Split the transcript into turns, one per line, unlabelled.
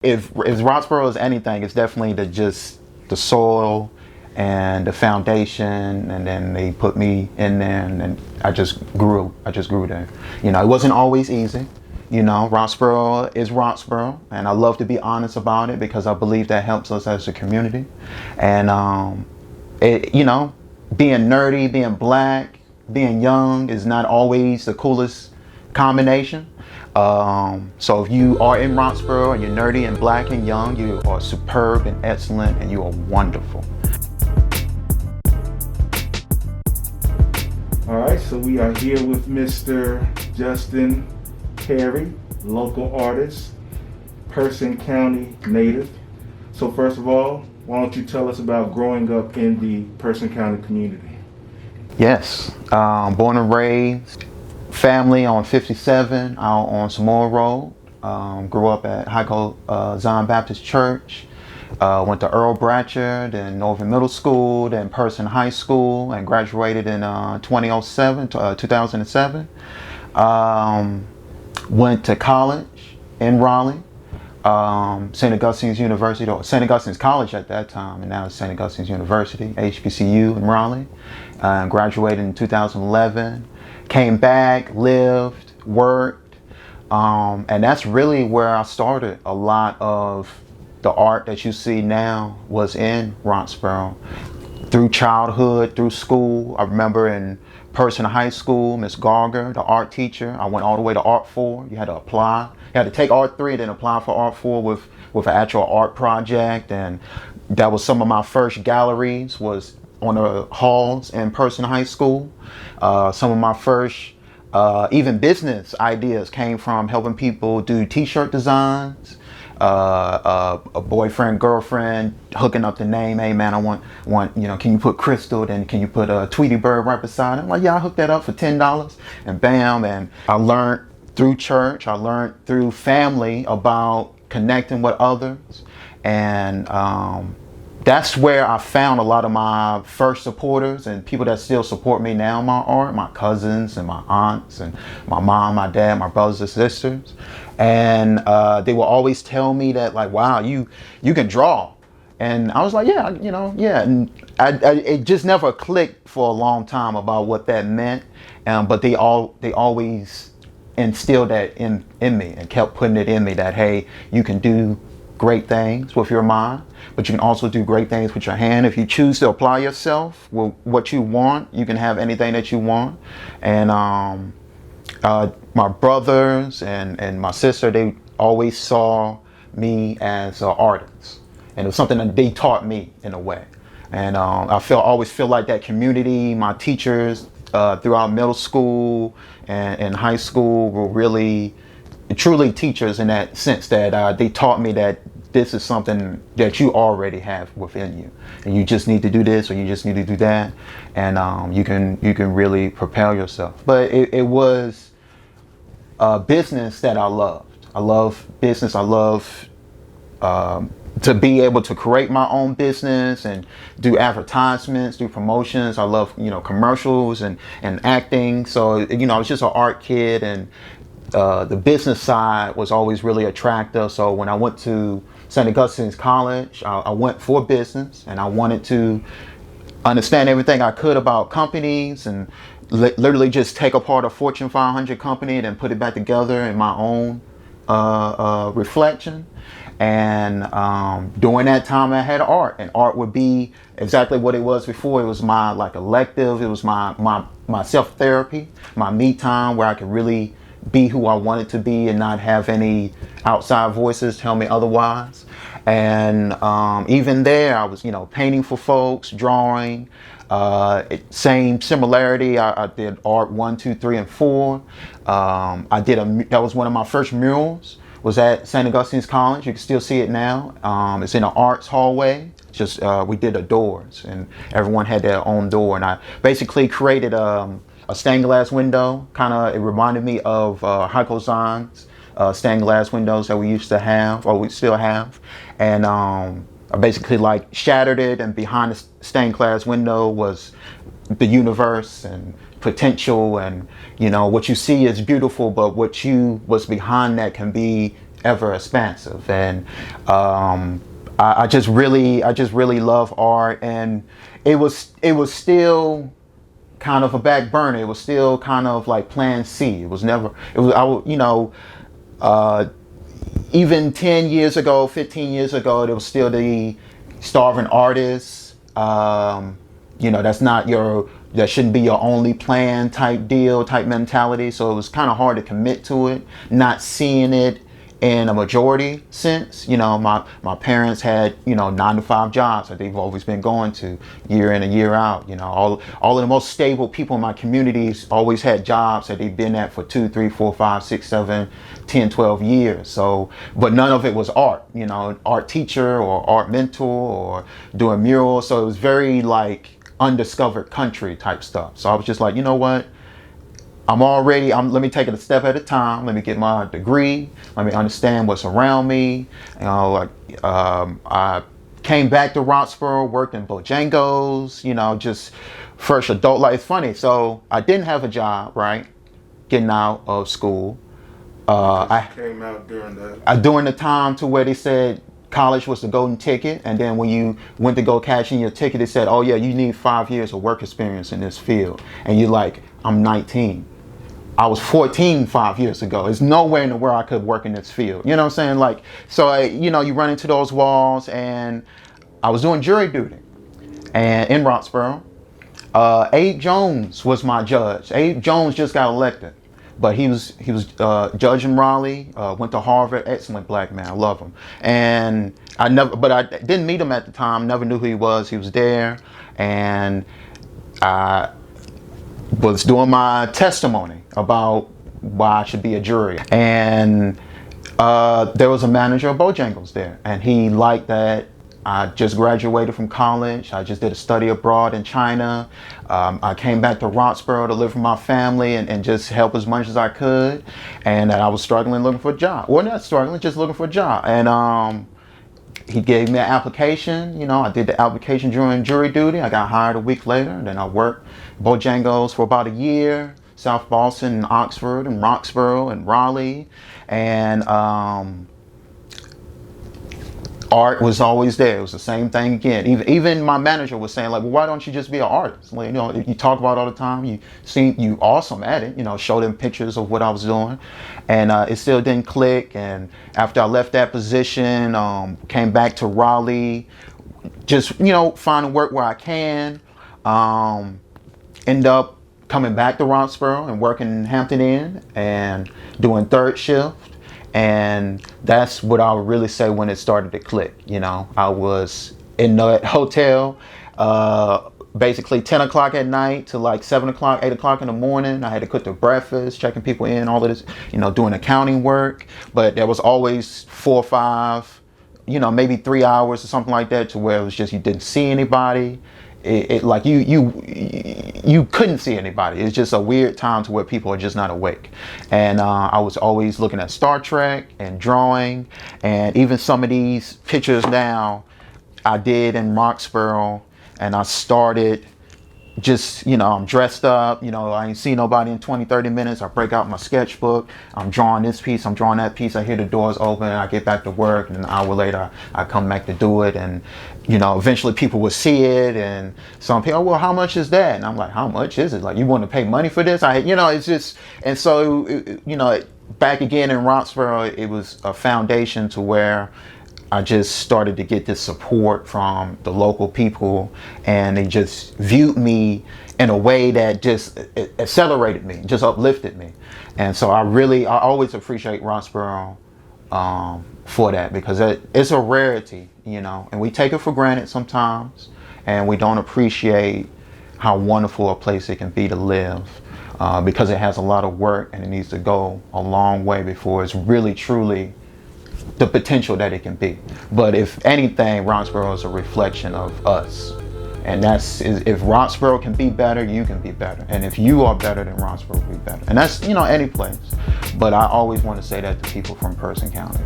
If Roxborough is anything, it's definitely the soil and the foundation, and then they put me in there, and then I just grew there. It wasn't always easy. Roxborough is Roxborough, and I love to be honest about it because I believe that helps us as a community. And being nerdy, being black, being young is not always the coolest combination. So if you are in Roxborough and you're nerdy and black and young, you are superb and excellent, and you are wonderful.
All right, so we are here with Mr. Justin Perry, local artist, Person County native. So first of all, why don't you tell us about growing up in the Person County community?
Yes, born and raised, family on 57 out on Samoa Road. Grew up at Zion Baptist Church. Went to Earl Bratcher, then Northern Middle School, then Person High School, and graduated in 2007. Went to college in Raleigh, St. Augustine's University, or St. Augustine's College at that time, and now it's St. Augustine's University, HBCU in Raleigh. Graduated in 2011. Came back, lived, worked, and that's really where I started. A lot of the art that you see now was in Roxborough. Through childhood, through school. I remember in Person High School, Miss Garger, the art teacher, I went all the way to Art 4. You had to apply. You had to take Art 3 and then apply for Art 4 with an actual art project. And that was some of my first galleries, was on the halls in Person High School. Some of my first even business ideas came from helping people do t-shirt designs. A boyfriend, girlfriend, hooking up the name. Hey man, I want, can you put Crystal? Then can you put a Tweety Bird right beside it? I'm like, yeah, I hooked that up for $10, and bam. And I learned through church. I learned through family about connecting with others, and that's where I found a lot of my first supporters and people that still support me now in my art, my cousins and my aunts and my mom, my dad, my brothers and sisters. And they will always tell me that, like, wow, you can draw. And I was like, yeah, yeah. And it just never clicked for a long time about what that meant. But they always instilled that in me and kept putting it in me that, hey, you can do great things with your mind, but you can also do great things with your hand. If you choose to apply yourself with what you want, you can have anything that you want. And my brothers and my sister, they always saw me as an artist, and it was something that they taught me in a way. And I always feel like that community, my teachers throughout middle school and high school were really truly teachers in that sense, that they taught me that this is something that you already have within you, and you just need to do this or you just need to do that, and you can really propel yourself. But it was a business that I loved. I love business. I love to be able to create my own business and do advertisements, do promotions. I love commercials and acting. So I was just an art kid, and the business side was always really attractive. So when I went to St. Augustine's College, I went for business, and I wanted to understand everything I could about companies, and literally just take apart a Fortune 500 company and then put it back together in my own reflection. And during that time I had art, and art would be exactly what it was before. It was my elective. It was my self-therapy, my me time, where I could really be who I wanted to be and not have any outside voices tell me otherwise. And even there, I was painting for folks, drawing. Same similarity. I did art 1, 2, 3, and 4. That was one of my first murals. Was at St. Augustine's College. You can still see it now. It's in an arts hallway. Just we did the doors, and everyone had their own door. And I basically created a stained glass window. It reminded me of Zion's stained glass windows that we used to have, or we still have. And I basically shattered it, and behind the stained glass window was the universe and potential, and what you see is beautiful, but what's behind that can be ever expansive. And I just really love art, and it was still kind of a back burner. It was still kind of like plan C. It was never, it was, even 10 years ago, 15 years ago, there was still the starving artist. That's not that shouldn't be your only plan type deal, type mentality. So it was kind of hard to commit to it, not seeing it in a majority sense. My parents had, 9-to-5 jobs that they've always been going to year in and year out. All of the most stable people in my communities always had jobs that they've been at for 2, 3, 4, 5, 6, 7, 10, 12 years. So, but none of it was art, art teacher or art mentor or doing murals. So it was very like undiscovered country type stuff. So I was just like, you know what? Let me take it a step at a time. Let me get my degree. Let me understand what's around me. I came back to Roxborough, worked in Bojangles, just first adult life. It's funny. So I didn't have a job, right? Getting out of school.
I came out during
during the time to where they said college was the golden ticket. And then when you went to go cash in your ticket, they said, oh yeah, you need 5 years of work experience in this field. And you're like, I'm 19. I was 14 5 years ago. There's nowhere in the world I could work in this field. You know what I'm saying? Like, so you run into those walls. And I was doing jury duty and in Roxborough. Abe Jones was my judge. Abe Jones just got elected, but he was judge in Raleigh, went to Harvard, excellent black man. I love him. And I didn't meet him at the time, never knew who he was. He was there, and I was doing my testimony about why I should be a jury. And there was a manager of Bojangles there, and he liked that I just graduated from college. I just did a study abroad in China. I came back to Roxborough to live with my family and just help as much as I could. And I was struggling looking for a job. Well, not struggling, just looking for a job. And he gave me an application. I did the application during jury duty. I got hired a week later. And then I worked Bojangles for about a year. South Boston and Oxford and Roxborough and Raleigh. And art was always there. It was the same thing again. Even my manager was saying, like, well, why don't you just be an artist? Like, you talk about it all the time. You awesome at it. Show them pictures of what I was doing, and it still didn't click. And after I left that position, came back to Raleigh, just finding work where I can. End up coming back to Roxborough and working in Hampton Inn and doing third shift. And that's what I would really say when it started to click. I was in the hotel basically 10 o'clock at night to like 7 o'clock, 8 o'clock in the morning. I had to cook their breakfast, checking people in, all of this, doing accounting work. But there was always 4 or 5, maybe 3 hours or something like that, to where it was just you didn't see anybody. It like you couldn't see anybody. It's just a weird time to where people are just not awake. And I was always looking at Star Trek and drawing, and even some of these pictures now I did in Roxborough, and I started just, I'm dressed up, I ain't seen nobody in 20, 30 minutes. I break out my sketchbook. I'm drawing this piece, I'm drawing that piece. I hear the doors open, and I get back to work, and an hour later I come back to do it. And eventually people will see it, and some people, well, how much is that? And I'm like, how much is it? Like, you want to pay money for this? It's just, and so, back again in Roxborough, it was a foundation to where I just started to get this support from the local people, and they just viewed me in a way that just accelerated me, just uplifted me. And so I always appreciate Roxborough for that, because it's a rarity, and we take it for granted sometimes, and we don't appreciate how wonderful a place it can be to live, because it has a lot of work, and it needs to go a long way before it's really truly the potential that it can be. But if anything, Roxborough is a reflection of us. And if Roxborough can be better, you can be better. And if you are better, then Roxborough will be better. And that's, any place. But I always want to say that to people from Person County.